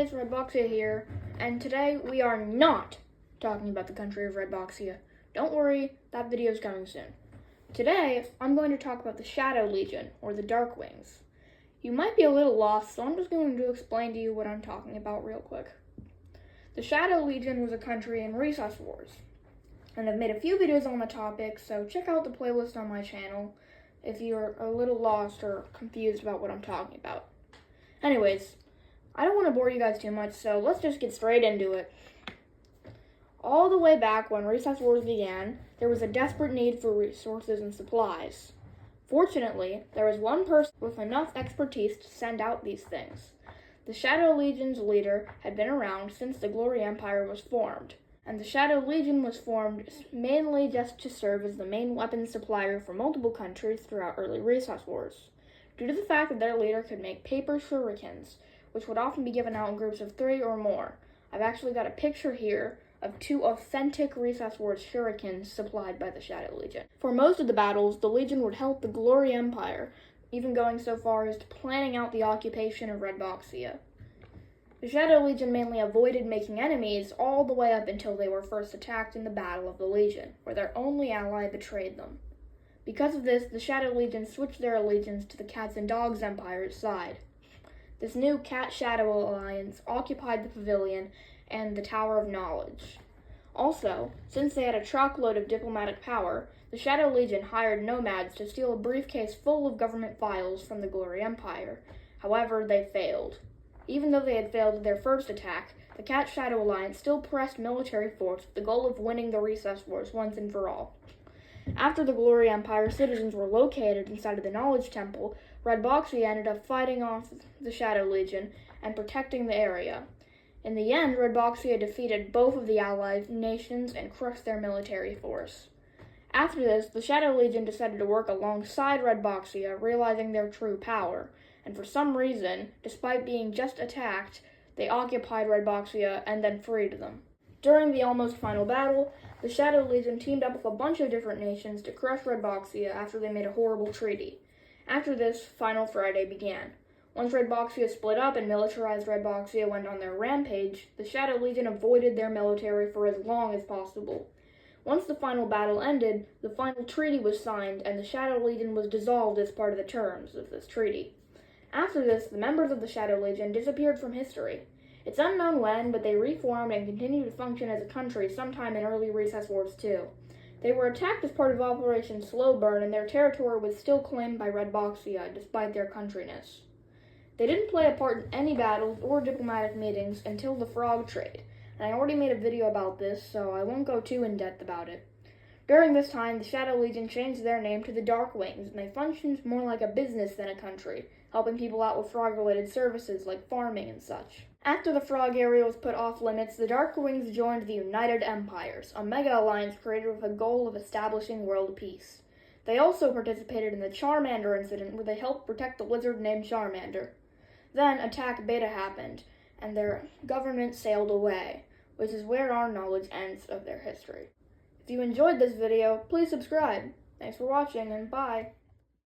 guys, Redboxia here, and today we are not talking about the country of Redboxia. Don't worry, that video is coming soon. Today, I'm going to talk about the Shadow Legion, or the Darkwings. You might be a little lost, so I'm just going to explain to you what I'm talking about real quick. The Shadow Legion was a country in Recess Wars, and I've made a few videos on the topic, so check out the playlist on my channel if you're a little lost or confused about what I'm talking about. Anyways, I don't want to bore you guys too much, so let's just get straight into it. All the way back when Recess Wars began, there was a desperate need for resources and supplies. Fortunately, there was one person with enough expertise to send out these things. The Shadow Legion's leader had been around since the Glory Empire was formed, and the Shadow Legion was formed mainly just to serve as the main weapons supplier for multiple countries throughout early Recess Wars, due to the fact that their leader could make paper shurikens, which would often be given out in groups of 3 or more. I've actually got a picture here of 2 authentic Recess Wars shurikens supplied by the Shadow Legion. For most of the battles, the Legion would help the Glory Empire, even going so far as to planning out the occupation of Redboxia. The Shadow Legion mainly avoided making enemies all the way up until they were first attacked in the Battle of the Legion, where their only ally betrayed them. Because of this, the Shadow Legion switched their allegiance to the Cats and Dogs Empire's side. This new Cat-Shadow alliance occupied the Pavilion and the Tower of Knowledge. Also, since they had a truckload of diplomatic power, the Shadow Legion hired nomads to steal a briefcase full of government files from the Glory Empire. However, they failed. Even though they had failed their first attack, the Cat-Shadow alliance still pressed military force with the goal of winning the Recess Wars once and for all. After the Glory Empire citizens were located inside of the Knowledge Temple, Redboxia ended up fighting off the Shadow Legion and protecting the area. In the end, Redboxia defeated both of the allied nations and crushed their military force. After this, the Shadow Legion decided to work alongside Redboxia, realizing their true power, and for some reason, despite being just attacked, they occupied Redboxia and then freed them. During the almost final battle, the Shadow Legion teamed up with a bunch of different nations to crush Redboxia after they made a horrible treaty. After this, Final Friday began. Once Redboxia split up and militarized Redboxia went on their rampage, the Shadow Legion avoided their military for as long as possible. Once the final battle ended, the final treaty was signed and the Shadow Legion was dissolved as part of the terms of this treaty. After this, the members of the Shadow Legion disappeared from history. It's unknown when, but they reformed and continued to function as a country sometime in early Recess Wars 2. They were attacked as part of Operation Slow Burn, and their territory was still claimed by Redboxia, despite their countryness. They didn't play a part in any battles or diplomatic meetings until the Frog Trade, and I already made a video about this, so I won't go too in-depth about it. During this time, the Shadow Legion changed their name to the Darkwings, and they functioned more like a business than a country, helping people out with frog-related services like farming and such. After the Frog area was put off limits, the Darkwings joined the United Empires, a mega-alliance created with a goal of establishing world peace. They also participated in the Charmander incident, where they helped protect the lizard named Charmander. Then, Attack Beta happened, and their government sailed away, which is where our knowledge ends of their history. If you enjoyed this video, please subscribe. Thanks for watching, and bye.